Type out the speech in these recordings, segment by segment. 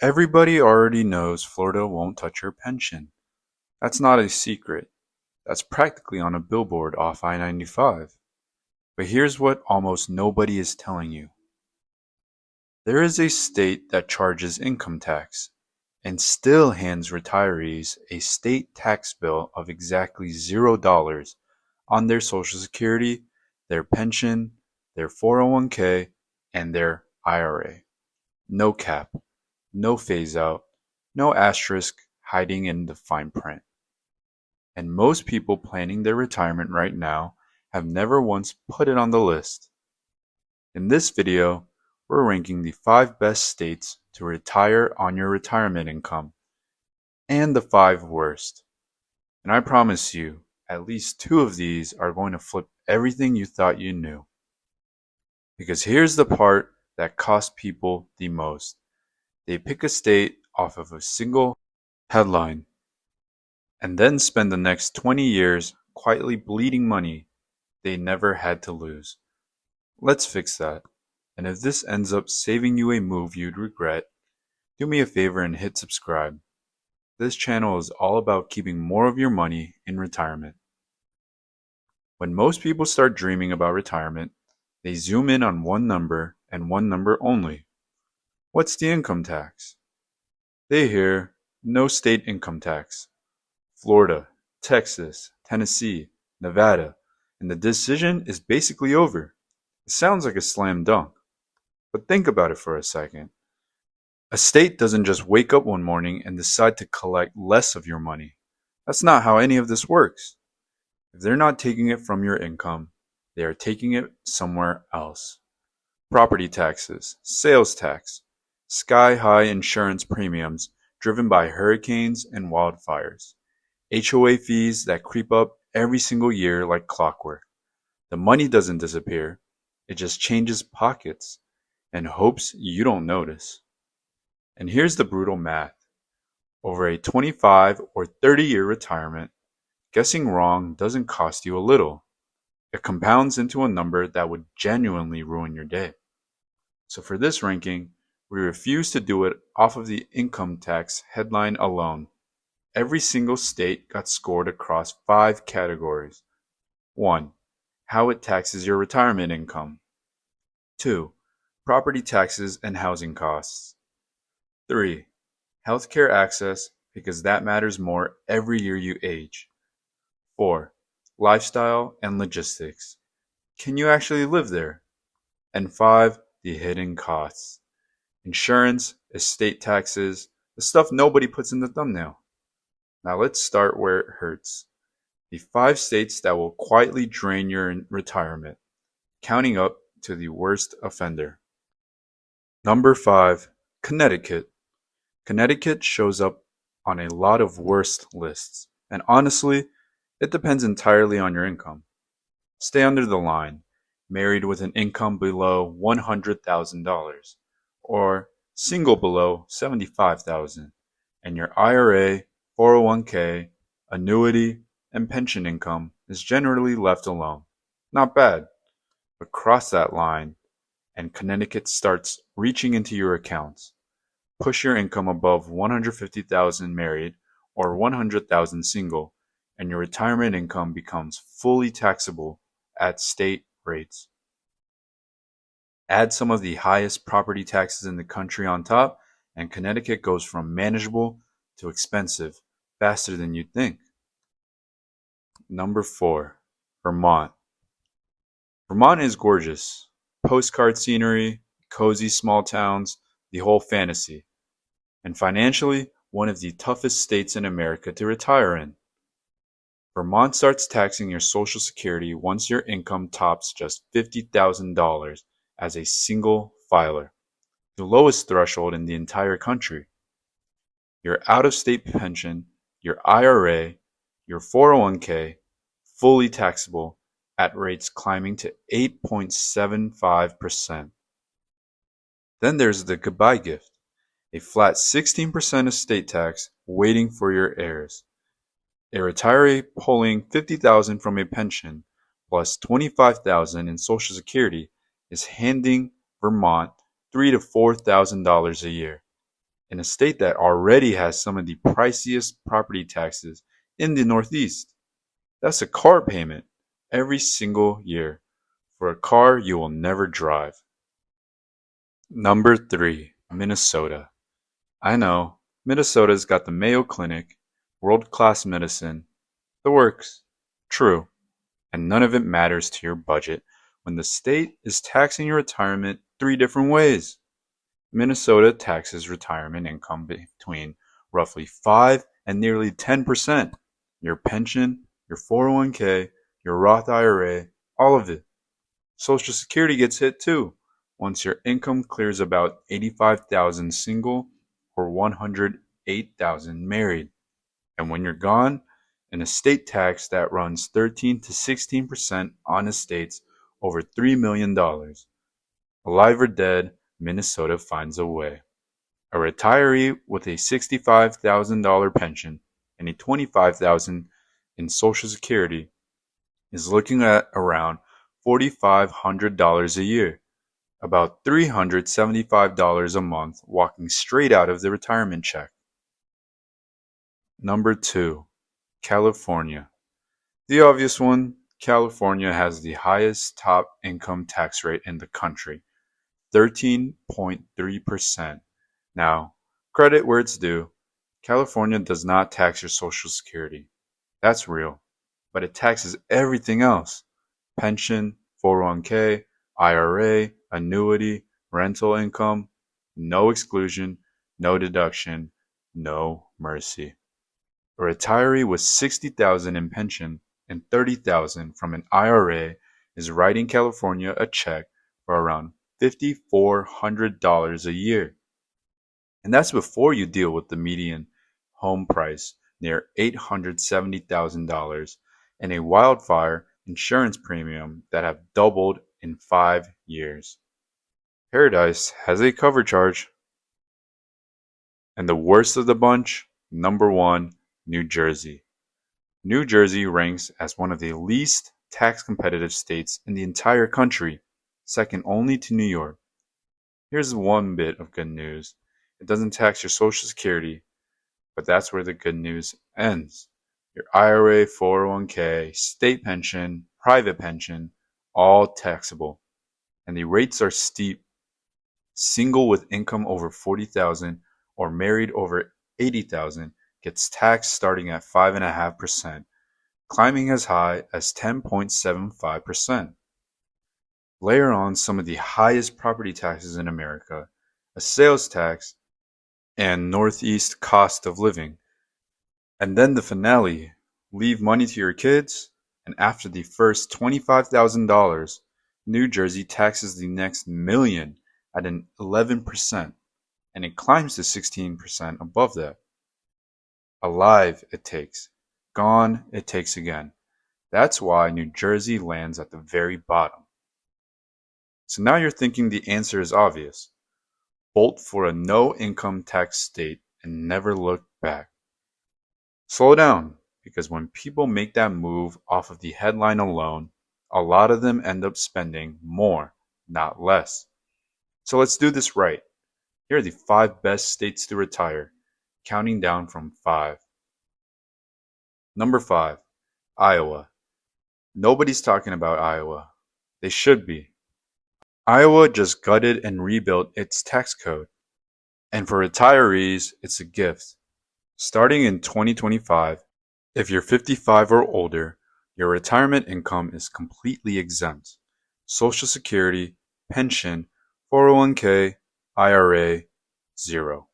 Everybody already knows Florida won't touch your pension. That's not a secret. That's practically on a billboard off I-95. But here's what almost nobody is telling you. There is a state that charges income tax and still hands retirees a state tax bill of exactly $0 on their Social Security, their pension, their 401k, and their IRA. No cap, no phase out, no asterisk hiding in the fine print. And most people planning their retirement right now have never once put it on the list. In this video, we're ranking the 5 best states to retire on your retirement income, and the 5 worst. And I promise you, at least 2 of these are going to flip everything you thought you knew. Because here's the part that costs people the most. They pick a state off of a single headline and then spend the next 20 years quietly bleeding money they never had to lose. Let's fix that. And if this ends up saving you a move you'd regret, do me a favor and hit subscribe. This channel is all about keeping more of your money in retirement. When most people start dreaming about retirement, they zoom in on one number and one number only. What's the income tax? They hear no state income tax. Florida, Texas, Tennessee, Nevada, and the decision is basically over. It sounds like a slam dunk. But think about it for a second. A state doesn't just wake up one morning and decide to collect less of your money. That's not how any of this works. If they're not taking it from your income, they are taking it somewhere else. Property taxes, sales tax, sky-high insurance premiums driven by hurricanes and wildfires, HOA fees that creep up every single year like clockwork. The money doesn't disappear, it just changes pockets and hopes you don't notice. And here's the brutal math. Over a 25 or 30-year retirement, guessing wrong doesn't cost you a little. It compounds into a number that would genuinely ruin your day. So for this ranking, we refuse to do it off of the income tax headline alone. Every single state got scored across 5 categories. 1. How it taxes your retirement income. 2. Property taxes and housing costs. 3. Healthcare access, because that matters more every year you age. 4. Lifestyle and logistics. Can you actually live there? And 5. The hidden costs. Insurance, estate taxes, the stuff nobody puts in the thumbnail. Now let's start where it hurts. The 5 states that will quietly drain your retirement, counting up to the worst offender. Number 5, Connecticut. Connecticut shows up on a lot of worst lists, and honestly, it depends entirely on your income. Stay under the line, married with an income below $100,000, or single below $75,000, and your IRA, 401k, annuity, and pension income is generally left alone. Not bad, but cross that line, and Connecticut starts reaching into your accounts. Push your income above $150,000 married or $100,000 single, and your retirement income becomes fully taxable at state rates. Add some of the highest property taxes in the country on top, and Connecticut goes from manageable to expensive faster than you'd think. Number 4, Vermont. Vermont is gorgeous. Postcard scenery, cozy small towns, the whole fantasy. And financially, one of the toughest states in America to retire in. Vermont starts taxing your Social Security once your income tops just $50,000 as a single filer, the lowest threshold in the entire country. Your out-of-state pension, your IRA, your 401k, fully taxable at rates climbing to 8.75%. Then there's the goodbye gift, a flat 16% estate tax waiting for your heirs. A retiree pulling $50,000 from a pension plus $25,000 in Social Security is handing Vermont $3,000 to $4,000 a year. in a state that already has some of the priciest property taxes in the Northeast. That's a car payment every single year for a car you will never drive. Number 3, Minnesota. I know, Minnesota's got the Mayo Clinic, world-class medicine, the works. True, and none of it matters to your budget when the state is taxing your retirement 3 different ways. Minnesota taxes retirement income between roughly 5 and nearly 10%. Your pension, your 401k, your Roth IRA, all of it. Social Security gets hit too once your income clears about 85,000 single or 108,000 married. And when you're gone, an estate tax that runs 13 to 16% on estates over $3 million. Alive or dead, Minnesota finds a way. A retiree with a $65,000 pension and a $25,000 in Social Security is looking at around $4,500 a year, about $375 a month walking straight out of the retirement check. Number 2, California. The obvious one, California has the highest top income tax rate in the country, 13.3%. Now, credit where it's due. California does not tax your Social Security. That's real. But it taxes everything else. Pension, 401k, IRA, annuity, rental income. No exclusion, no deduction, no mercy. A retiree with $60,000 in pension and $30,000 from an IRA is writing California a check for around $5,400 a year. And that's before you deal with the median home price near $870,000 and a wildfire insurance premium that have doubled in 5 years. Paradise has a cover charge. And the worst of the bunch, number 1, New Jersey. New Jersey ranks as one of the least tax competitive states in the entire country, second only to New York. Here's one bit of good news. It doesn't tax your Social Security, but that's where the good news ends. Your IRA, 401k, state pension, private pension, all taxable. And the rates are steep. Single with income over 40,000 or married over 80,000 gets taxed starting at 5.5%, climbing as high as 10.75%. Layer on some of the highest property taxes in America, a sales tax, and Northeast cost of living. And then the finale, leave money to your kids, and after the first $25,000, New Jersey taxes the next million at an 11%, and it climbs to 16% above that. Alive it takes, gone it takes again. That's why New Jersey lands at the very bottom. So now you're thinking the answer is obvious. Bolt for a no-income tax state and never look back. Slow down, because when people make that move off of the headline alone, a lot of them end up spending more, not less. So let's do this right. Here are the 5 best states to retire, counting down from 5. Number 5, Iowa. Nobody's talking about Iowa. They should be. Iowa just gutted and rebuilt its tax code. And for retirees, it's a gift. Starting in 2025, if you're 55 or older, your retirement income is completely exempt. Social Security, pension, 401k, IRA, zero.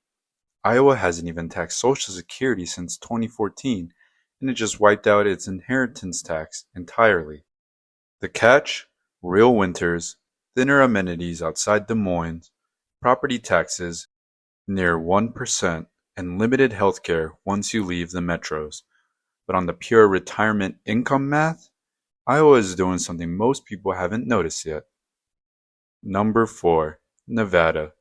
Iowa hasn't even taxed Social Security since 2014, and it just wiped out its inheritance tax entirely. The catch? Real winters, thinner amenities outside Des Moines, property taxes near 1%, and limited healthcare once you leave the metros. But on the pure retirement income math, Iowa is doing something most people haven't noticed yet. Number 4, Nevada.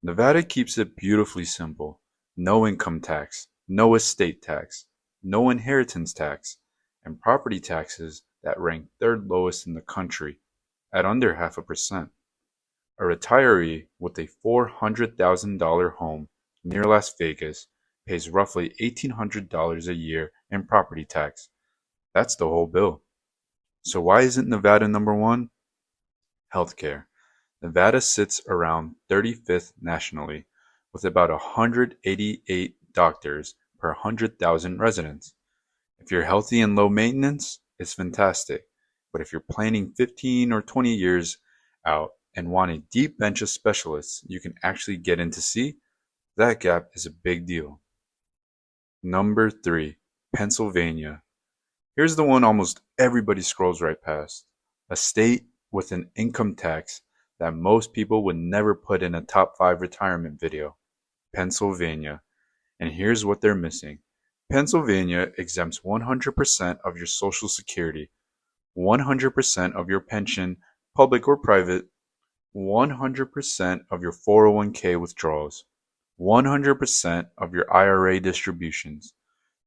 Nevada keeps it beautifully simple. No income tax, no estate tax, no inheritance tax, and property taxes that rank 3rd lowest in the country at under 0.5%. A retiree with a $400,000 home near Las Vegas, pays roughly $1,800 a year in property tax. That's the whole bill. So why isn't Nevada number one? Healthcare. Nevada sits around 35th nationally, with about 188 doctors per 100,000 residents. If you're healthy and low maintenance, it's fantastic. But if you're planning 15 or 20 years out and want a deep bench of specialists you can actually get in to see, that gap is a big deal. Number 3, Pennsylvania. Here's the one almost everybody scrolls right past. A state with an income tax that most people would never put in a top 5 retirement video. Pennsylvania. And here's what they're missing. Pennsylvania exempts 100% of your Social Security, 100% of your pension, public or private, 100% of your 401k withdrawals, 100% of your IRA distributions.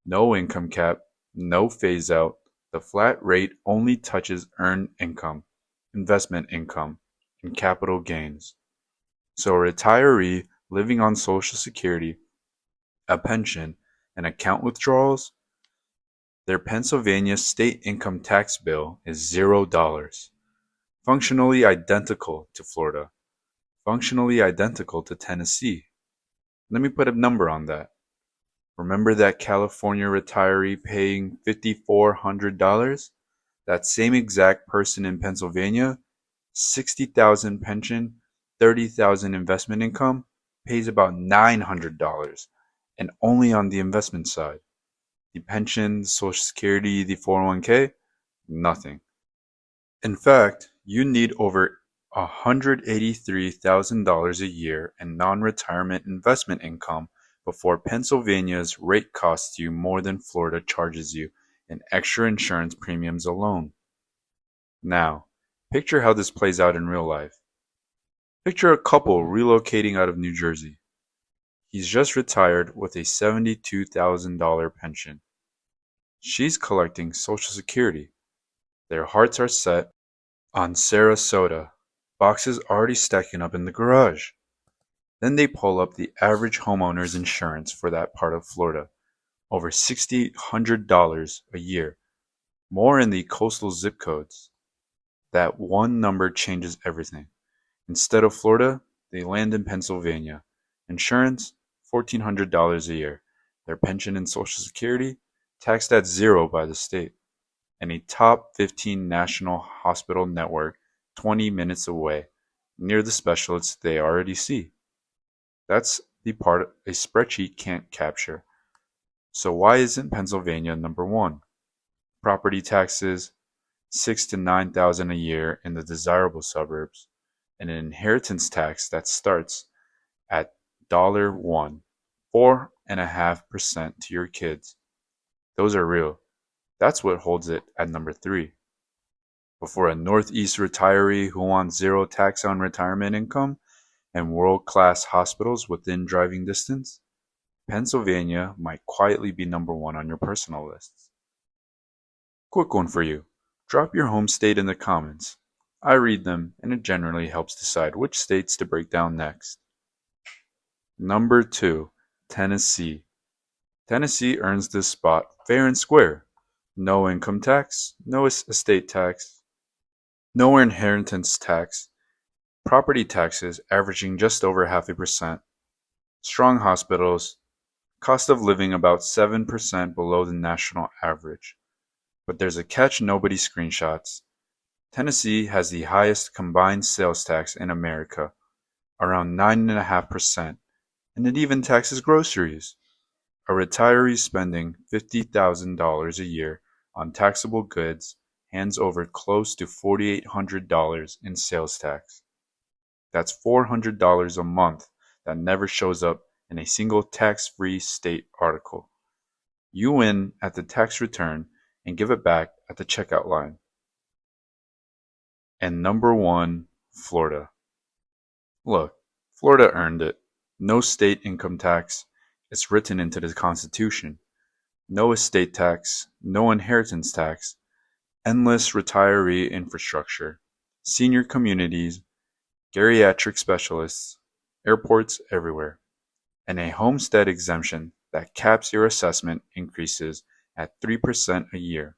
No income cap, no phase out. The flat rate only touches earned income, investment income, and capital gains. So a retiree living on Social Security, a pension, and account withdrawals, their Pennsylvania state income tax bill is $0. Functionally identical to Florida. Functionally identical to Tennessee. Let me put a number on that. Remember that California retiree paying $5,400? That same exact person in Pennsylvania, 60,000 pension, 30,000 investment income, pays about $900, and only on the investment side. The pension, the Social Security, the 401k, nothing. In fact, you need over $183,000 a year in non-retirement investment income before Pennsylvania's rate costs you more than Florida charges you in extra insurance premiums alone. Now, picture how this plays out in real life. Picture a couple relocating out of New Jersey. He's just retired with a $72,000 pension. She's collecting Social Security. Their hearts are set on Sarasota, boxes already stacking up in the garage. Then they pull up the average homeowner's insurance for that part of Florida, over $6,100 a year, more in the coastal zip codes. That one number changes everything. Instead of Florida, they land in Pennsylvania. Insurance, $1,400 a year. Their pension and Social Security, taxed at zero by the state. And a top 15 national hospital network 20 minutes away, near the specialists they already see. That's the part a spreadsheet can't capture. So why isn't Pennsylvania number one? Property taxes, $6,000 to $9,000 a year in the desirable suburbs, and an inheritance tax that starts at $1, 4.5% to your kids. Those are real. That's what holds it at number 3. But for a Northeast retiree who wants zero tax on retirement income and world-class hospitals within driving distance, Pennsylvania might quietly be number 1 on your personal lists. Quick one for you. Drop your home state in the comments. I read them, and it generally helps decide which states to break down next. Number 2, Tennessee. Tennessee earns this spot fair and square. No income tax, no estate tax, no inheritance tax, property taxes averaging just over 0.5%, strong hospitals, cost of living about 7% below the national average. But there's a catch nobody screenshots. Tennessee has the highest combined sales tax in America, around 9.5%, and it even taxes groceries. A retiree spending $50,000 a year on taxable goods hands over close to $4,800 in sales tax. That's $400 a month that never shows up in a single tax-free state article. You win at the tax return and give it back at the checkout line. And number 1, Florida. Look, Florida earned it. No state income tax. It's written into the Constitution. No estate tax, no inheritance tax, endless retiree infrastructure, senior communities, geriatric specialists, airports everywhere. and a homestead exemption that caps your assessment increases at 3% a year.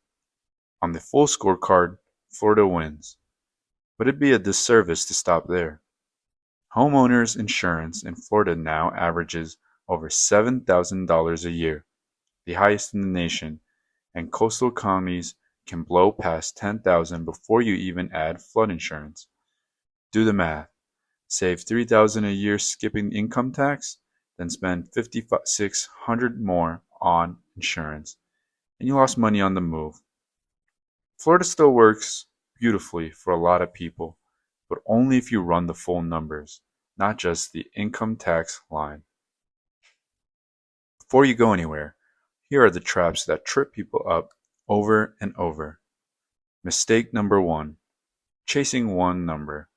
On the full scorecard, Florida wins, but it'd be a disservice to stop there. Homeowners insurance in Florida now averages over $7,000 a year, the highest in the nation, and coastal counties can blow past $10,000 before you even add flood insurance. Do the math. Save $3,000 a year skipping income tax, then spend $5,600 more on insurance, and you lost money on the move. Florida still works beautifully for a lot of people, but only if you run the full numbers, not just the income tax line. Before you go anywhere, here are the traps that trip people up over and over. Mistake number 1. Chasing one number.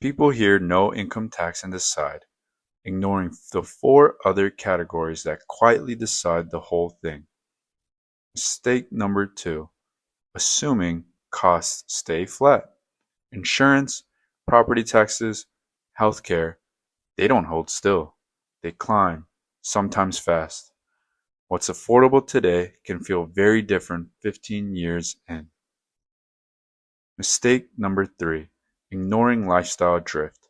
People hear no income tax and decide, ignoring the 4 other categories that quietly decide the whole thing. Mistake number 2. Assuming costs stay flat. Insurance, property taxes, healthcare, they don't hold still. They climb, sometimes fast. What's affordable today can feel very different 15 years in. Mistake number 3. Ignoring lifestyle drift.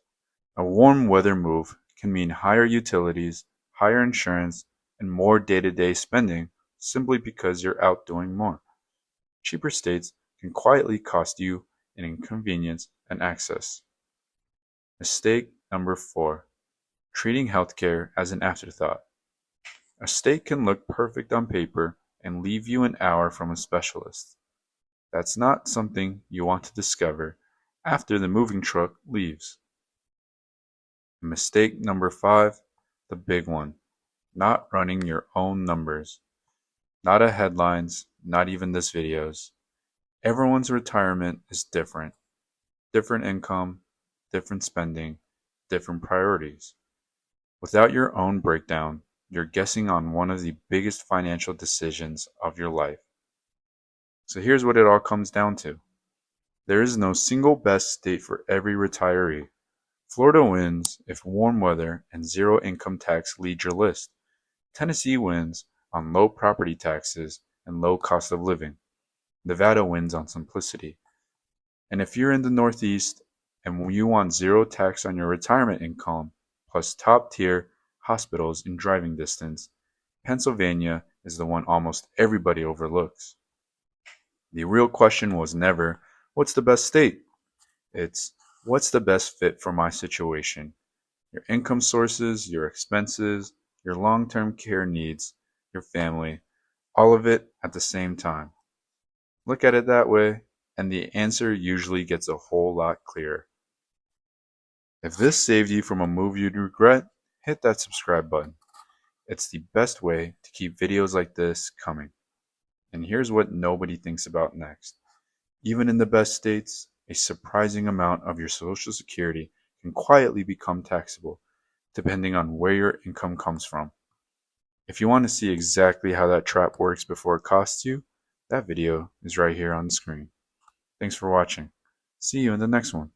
A warm weather move can mean higher utilities, higher insurance, and more day-to-day spending simply because you're out doing more. Cheaper states can quietly cost you in inconvenience and access. Mistake number 4. Treating healthcare as an afterthought. A state can look perfect on paper and leave you an hour from a specialist. That's not something you want to discover after the moving truck leaves. Mistake number 5, the big one. Not running your own numbers. Not a headlines, not even this video's. Everyone's retirement is different. Different income, different spending, different priorities. Without your own breakdown, you're guessing on one of the biggest financial decisions of your life. So here's what it all comes down to. There is no single best state for every retiree. Florida wins if warm weather and zero income tax lead your list. Tennessee wins on low property taxes and low cost of living. Nevada wins on simplicity. And if you're in the Northeast and you want zero tax on your retirement income, plus top tier hospitals in driving distance, Pennsylvania is the one almost everybody overlooks. The real question was never, what's the best state? It's, what's the best fit for my situation? Your income sources, your expenses, your long-term care needs, your family, all of it at the same time. Look at it that way, and the answer usually gets a whole lot clearer. If this saved you from a move you'd regret, hit that subscribe button. It's the best way to keep videos like this coming. And here's what nobody thinks about next. Even in the best states, a surprising amount of your Social Security can quietly become taxable, depending on where your income comes from. If you want to see exactly how that trap works before it costs you, that video is right here on the screen. Thanks for watching. See you in the next one.